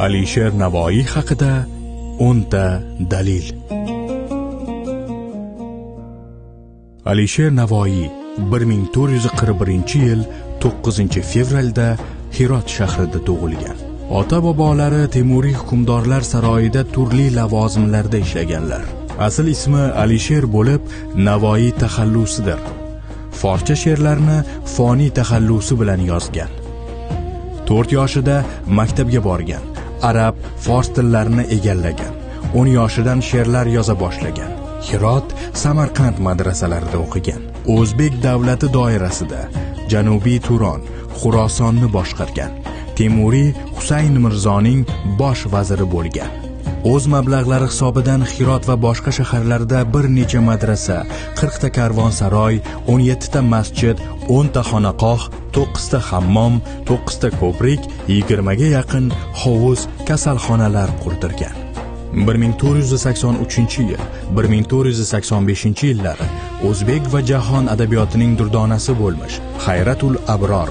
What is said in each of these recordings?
Alisher Navoiy haqida 10 ta dalil. Alisher Navoiy 1441-yil 9-fevralda Hirot shahrida tug'ilgan. Ota-bobolari Temuriy hukmdorlar saroyida turli lavozimlarda ishlaganlar. Asl ismi Alisher bo'lib, Navoiy taxallusidir. Forscha she'rlarni foniy taxallusi bilan yozgan. 4 yoshida maktabga borgan. Arab, fors tillarini egallagan. 10 yoshidan she'rlar yoza boshlagan. Hirot, Samarqand madrasalarida o'qigan. O'zbek davlati doirasida Janubiy Turon, Xurosonni boshqargan. Temuriy Husayn Mirzoning bosh vaziri bo'lgan. O'z mablag'lari hisobidan Hirot va boshqa shaharlarda bir necha madrasa, 40 ta karvonsaroy, 17 ta masjid, 10 ta xonaqoh, 9 ta hammom, 9 ta ko'prik, 20 ga yaqin hovuz, kasalxonalar qurdirgan. 1483-yil, 1485-yillari O'zbek va jahon adabiyotining durdonasi bo'lmish Hayratul Abror,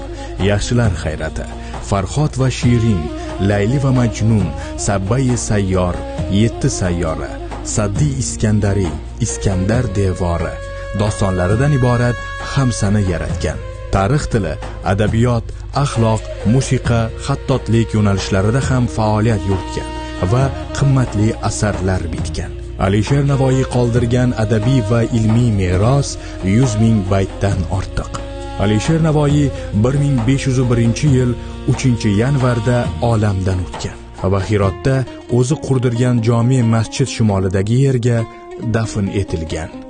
Yaxshilar hayrati, Farhod va Shirin, Layli va Majnun, Sabbai Sayyor, 7 sayyora, Saddi Iskandari, Iskandar devori dostonlaridan iborat xamsani yaratgan. Tarix tili, adabiyot, axloq, musiqa, xattotlik yo'nalishlarida ham faoliyat yuritgan va qimmatli asarlar bitgan. Alisher Navoiy qoldirgan adabiy va ilmiy meros 100 ming baytdan ortiq. Alisher Navoiy 1501-yil 3-yanvarda olamdan o'tgan va Hirotda o'zi qurdirgan jome masjid shimolidagi yerga dafn etilgan.